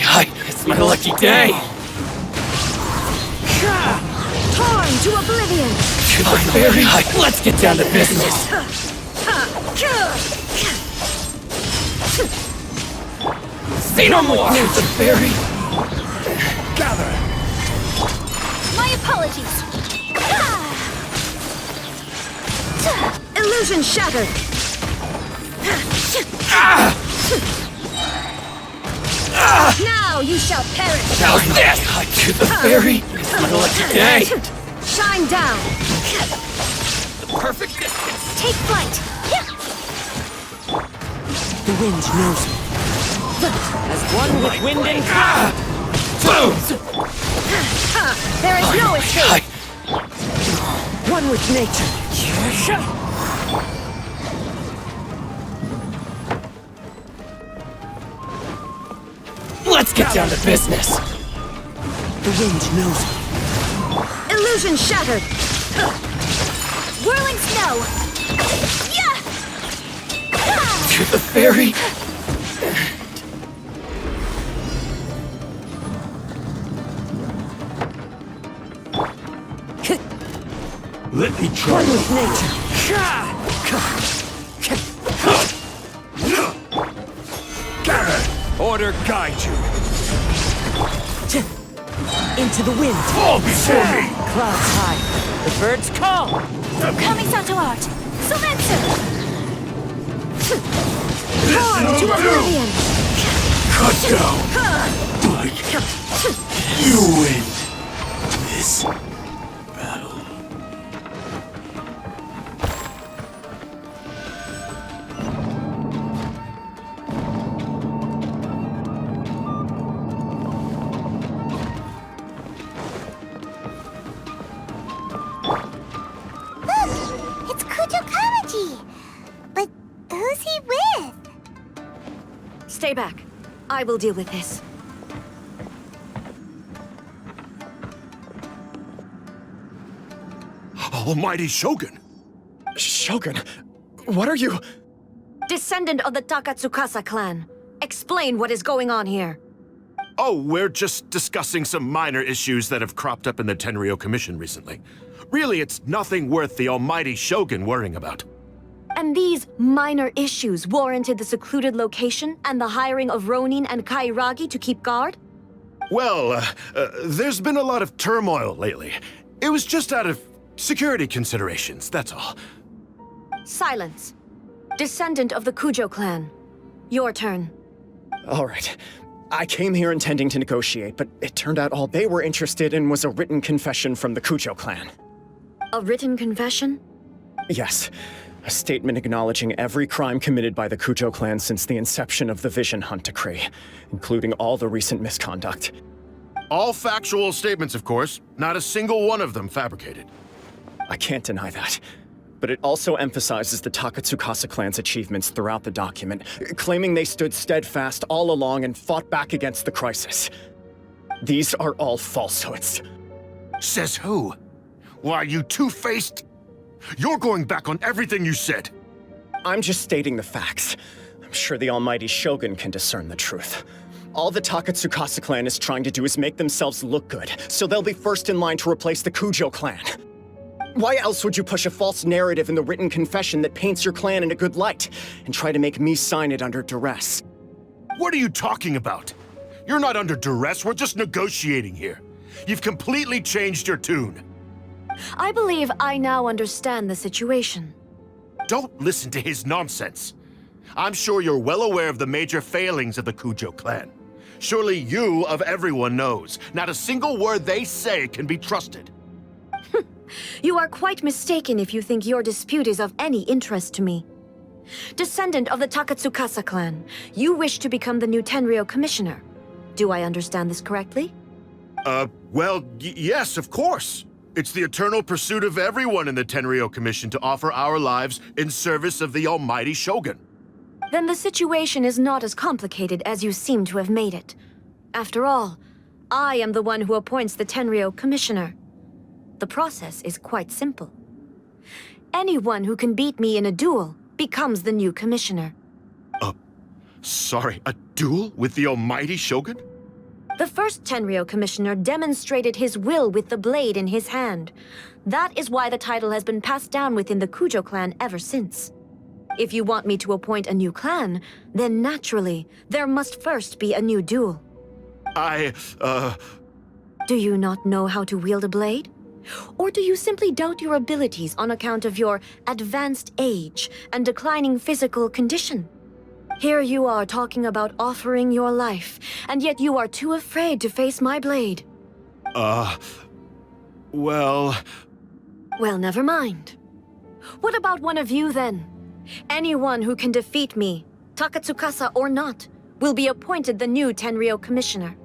it's my lucky day. Torn to oblivion. To the very high. Let's get down to business. Say no more. To the very. Gather. My apologies. Illusion shattered. Now you shall perish. How's this? To the very. It's my lucky day. Shine down. The perfect distance. Take flight. The wind knows me. As one with wind and Boom! There is no escape. One with nature. Let's get down to business. The wind knows me. Illusion shattered. Whirling snow. Yeah. To the very. Let me try. One with nature. order guide you. Into the wind. Fall before me! Clouds high. The birds call. Kamisato art! Sumetsu! This To will do! oblivion! Cut down! You win this battle. Look! It's Kujo Kamaji! But who's he with? Stay back. I will deal with this. Almighty Shogun! Shogun, what are you? Descendant of the Takatsukasa clan. Explain what is going on here. Oh, we're just discussing some minor issues that have cropped up in the Tenryo Commission recently. Really, it's nothing worth the Almighty Shogun worrying about. And these minor issues warranted the secluded location and the hiring of Ronin and Kairagi to keep guard? Well, there's been a lot of turmoil lately. It was just out of security considerations, that's all. Silence. Descendant of the Kujo clan. Your turn. All right. I came here intending to negotiate, but it turned out all they were interested in was a written confession from the Kujo clan. A written confession? Yes. A statement acknowledging every crime committed by the Kujo clan since the inception of the Vision Hunt Decree, including all the recent misconduct. All factual statements, of course. Not a single one of them fabricated. I can't deny that. But it also emphasizes the Takatsukasa clan's achievements throughout the document, claiming they stood steadfast all along and fought back against the crisis. These are all falsehoods. Says who? Why, you two-faced? You're going back on everything you said. I'm just stating the facts. I'm sure the Almighty Shogun can discern the truth. All the Takatsukasa clan is trying to do is make themselves look good, so they'll be first in line to replace the Kujo clan. Why else would you push a false narrative in the written confession that paints your clan in a good light, and try to make me sign it under duress? What are you talking about? You're not under duress, we're just negotiating here. You've completely changed your tune. I believe I now understand the situation. Don't listen to his nonsense. I'm sure you're well aware of the major failings of the Kujo clan. Surely you, of everyone, knows. Not a single word they say can be trusted. You are quite mistaken if you think your dispute is of any interest to me. Descendant of the Takatsukasa clan, you wish to become the new Tenryo Commissioner. Do I understand this correctly? Well, yes, of course. It's the eternal pursuit of everyone in the Tenryo Commission to offer our lives in service of the Almighty Shogun. Then the situation is not as complicated as you seem to have made it. After all, I am the one who appoints the Tenryo Commissioner. The process is quite simple. Anyone who can beat me in a duel becomes the new commissioner. Sorry, a duel with the Almighty Shogun? The first Tenryo Commissioner demonstrated his will with the blade in his hand. That is why the title has been passed down within the Kujo clan ever since. If you want me to appoint a new clan, then naturally, there must first be a new duel. Do you not know how to wield a blade? Or do you simply doubt your abilities on account of your advanced age and declining physical condition? Here you are talking about offering your life, and yet you are too afraid to face my blade. Well, never mind. What about one of you, then? Anyone who can defeat me, Takatsukasa or not, will be appointed the new Tenryo Commissioner.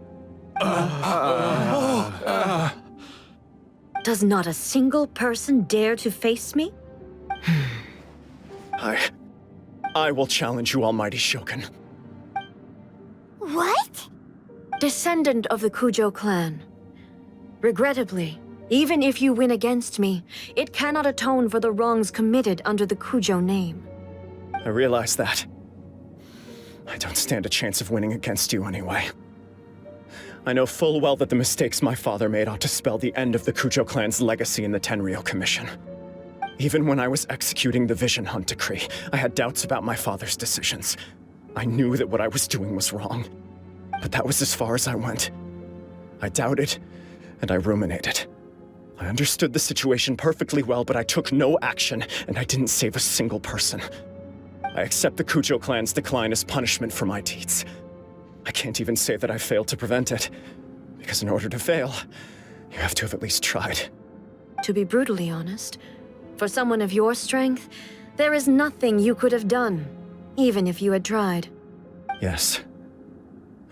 Does not a single person dare to face me? I will challenge you, Almighty Shogun. What? Descendant of the Kujo clan. Regrettably, even if you win against me, it cannot atone for the wrongs committed under the Kujo name. I realize that. I don't stand a chance of winning against you anyway. I know full well that the mistakes my father made ought to spell the end of the Kujo clan's legacy in the Tenryo Commission. Even when I was executing the Vision Hunt Decree, I had doubts about my father's decisions. I knew that what I was doing was wrong. But that was as far as I went. I doubted, and I ruminated. I understood the situation perfectly well, but I took no action, and I didn't save a single person. I accept the Kujo clan's decline as punishment for my deeds. I can't even say that I failed to prevent it, because in order to fail, you have to have at least tried. To be brutally honest, for someone of your strength, there is nothing you could have done, even if you had tried. Yes.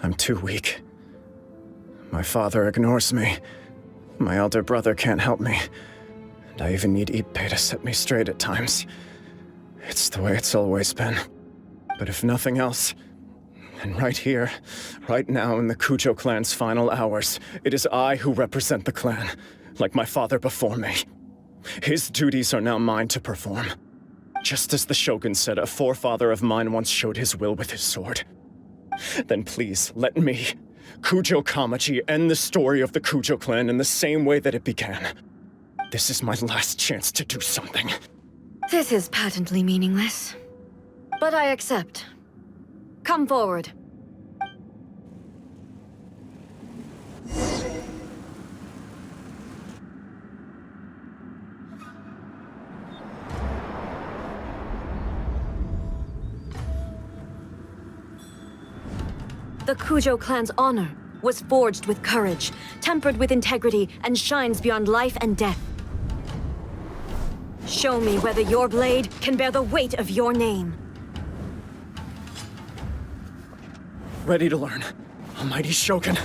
I'm too weak. My father ignores me. My elder brother can't help me. And I even need Ippei to set me straight at times. It's the way it's always been. But if nothing else, then right here, right now in the Kujo clan's final hours, it is I who represent the clan, like my father before me. His duties are now mine to perform. Just as the Shogun said, a forefather of mine once showed his will with his sword. Then please, let me, Kujo Kamaji, end the story of the Kujo clan in the same way that it began. This is my last chance to do something. This is patently meaningless. But I accept. Come forward. The Kujo clan's honor was forged with courage, tempered with integrity, and shines beyond life and death. Show me whether your blade can bear the weight of your name. Ready to learn. Almighty Shogun.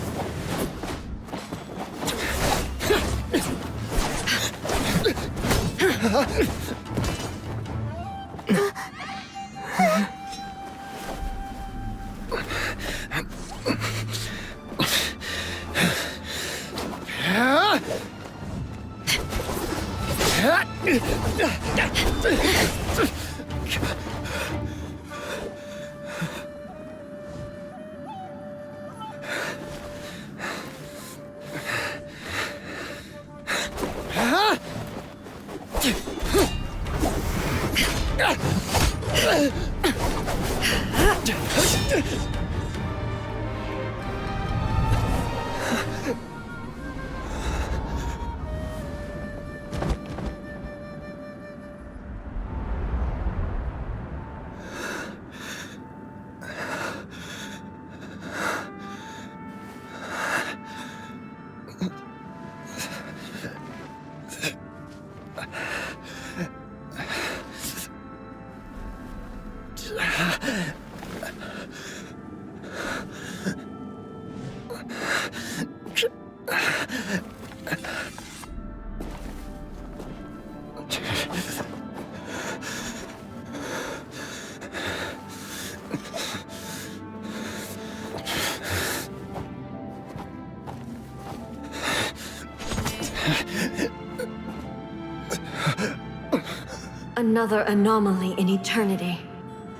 Another anomaly in eternity.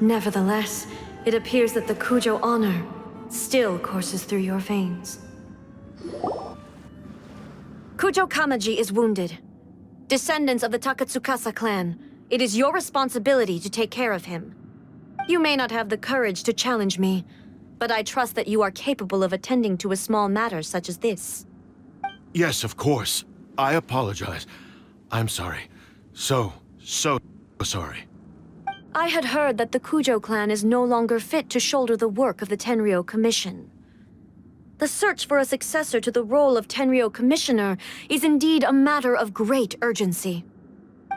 Nevertheless, it appears that the Kujo honor still courses through your veins. Kujo Kamaji is wounded. Descendants of the Takatsukasa clan, it is your responsibility to take care of him. You may not have the courage to challenge me, but I trust that you are capable of attending to a small matter such as this. Yes, of course. I apologize. I'm sorry. So sorry. I had heard that the Kujo clan is no longer fit to shoulder the work of the Tenryo Commission. The search for a successor to the role of Tenryo Commissioner is indeed a matter of great urgency.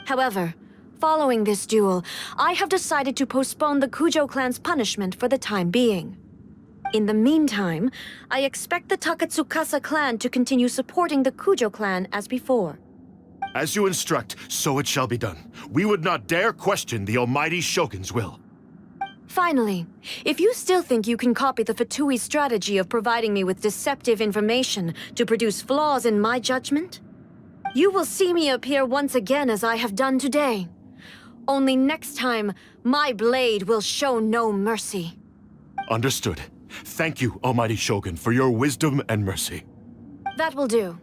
However, following this duel, I have decided to postpone the Kujo clan's punishment for the time being. In the meantime, I expect the Takatsukasa clan to continue supporting the Kujo clan as before. As you instruct, so it shall be done. We would not dare question the Almighty Shogun's will. Finally, if you still think you can copy the Fatui strategy of providing me with deceptive information to produce flaws in my judgment, you will see me appear once again as I have done today. Only next time, my blade will show no mercy. Understood. Thank you, Almighty Shogun, for your wisdom and mercy. That will do.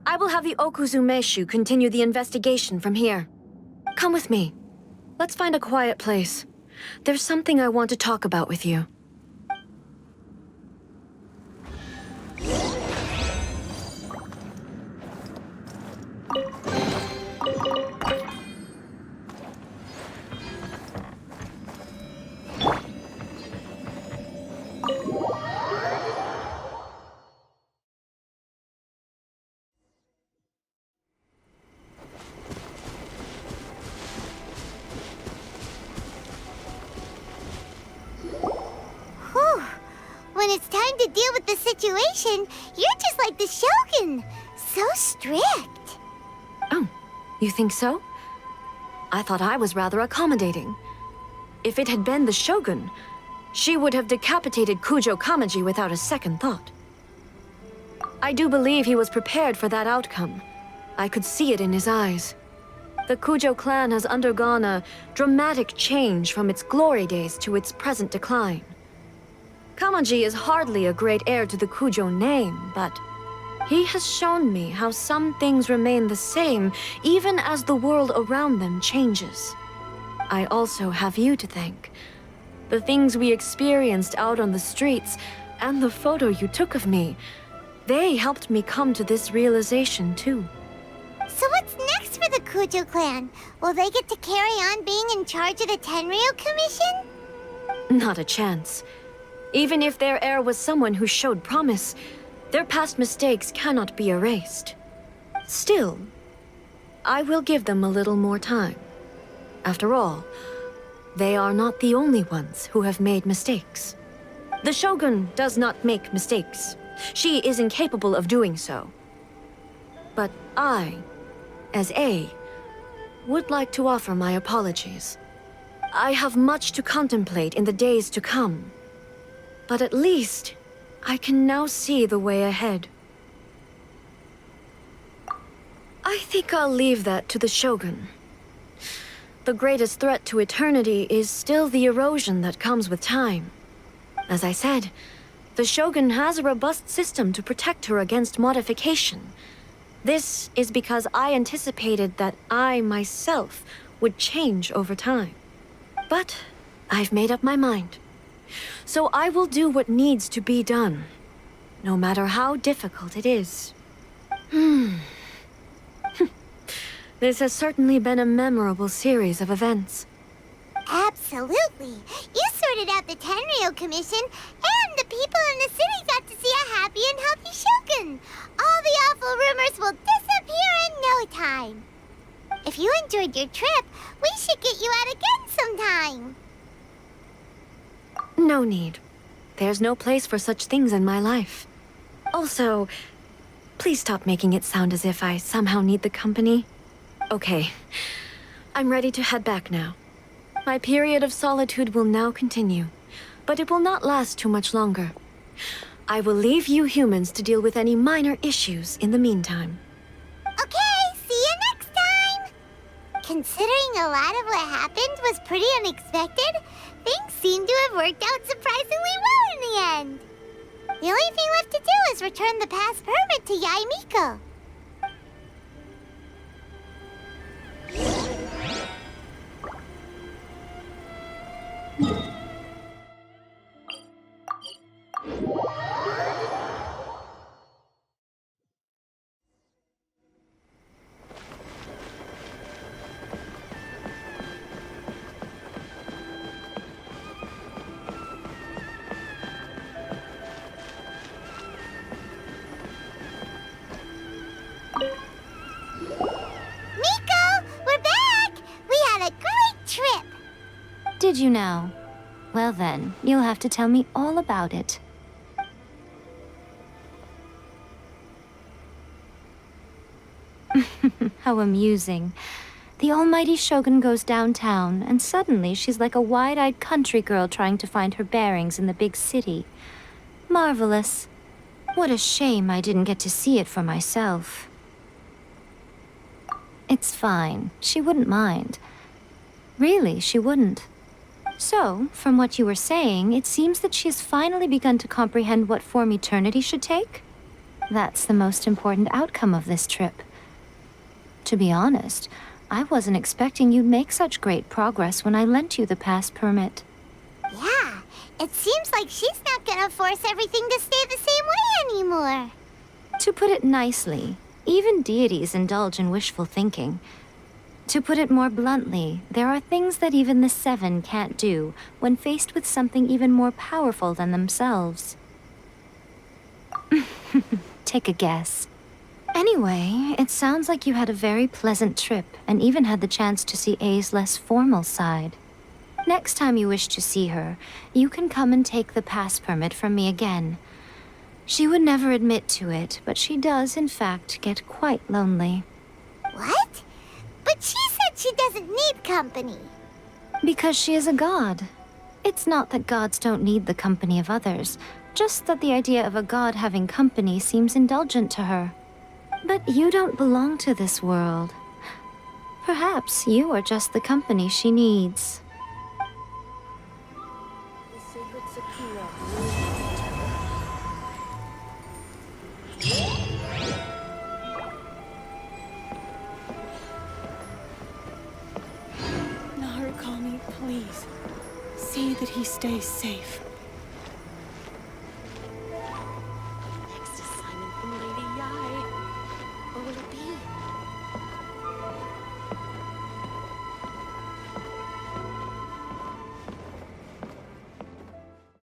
I will have the Okuzumeshu continue the investigation from here. Come with me. Let's find a quiet place. There's something I want to talk about with you. it's time to deal with the situation, you're just like the Shogun. So strict. Oh, you think so? I thought I was rather accommodating. If it had been the Shogun, she would have decapitated Kujo Kamaji without a second thought. I do believe he was prepared for that outcome. I could see it in his eyes. The Kujo clan has undergone a dramatic change from its glory days to its present decline. Kamaji is hardly a great heir to the Kujo name, but he has shown me how some things remain the same even as the world around them changes. I also have you to thank. The things we experienced out on the streets, and the photo you took of me, they helped me come to this realization too. So what's next for the Kujo clan? Will they get to carry on being in charge of the Tenryo Commission? Not a chance. Even if their heir was someone who showed promise, their past mistakes cannot be erased. Still, I will give them a little more time. After all, they are not the only ones who have made mistakes. The Shogun does not make mistakes. She is incapable of doing so. But I, as A, would like to offer my apologies. I have much to contemplate in the days to come. But at least, I can now see the way ahead. I think I'll leave that to the Shogun. The greatest threat to eternity is still the erosion that comes with time. As I said, the Shogun has a robust system to protect her against modification. This is because I anticipated that I myself would change over time. But I've made up my mind. So I will do what needs to be done, no matter how difficult it is. This has certainly been a memorable series of events. Absolutely. You sorted out the Tenryo Commission, and the people in the city got to see a happy and healthy Shogun. All the awful rumors will disappear in no time. If you enjoyed your trip, we should get you out again sometime. No need. There's no place for such things in my life. Also, please stop making it sound as if I somehow need the company. Okay, I'm ready to head back now. My period of solitude will now continue, but it will not last too much longer. I will leave you humans to deal with any minor issues in the meantime. Okay, see you next time! Considering a lot of what happened was pretty unexpected, things seem to have worked out surprisingly well in the end. The only thing left to do is return the pass permit to Yae Miko. Did you now? Well then, you'll have to tell me all about it. How amusing. The almighty Shogun goes downtown, and suddenly she's like a wide-eyed country girl trying to find her bearings in the big city. Marvelous. What a shame I didn't get to see it for myself. It's fine. She wouldn't mind. Really, she wouldn't. So, from what you were saying, it seems that she has finally begun to comprehend what form eternity should take? That's the most important outcome of this trip. To be honest, I wasn't expecting you'd make such great progress when I lent you the pass permit. Yeah, it seems like she's not gonna force everything to stay the same way anymore. To put it nicely, even deities indulge in wishful thinking. To put it more bluntly, there are things that even the Seven can't do when faced with something even more powerful than themselves. Take a guess. Anyway, it sounds like you had a very pleasant trip and even had the chance to see A's less formal side. Next time you wish to see her, you can come and take the pass permit from me again. She would never admit to it, but she does, in fact, get quite lonely. What? But she said she doesn't need company. Because she is a god. It's not that gods don't need the company of others, just that the idea of a god having company seems indulgent to her. But you don't belong to this world. Perhaps you are just the company she needs. Narukami, please. See that he stays safe.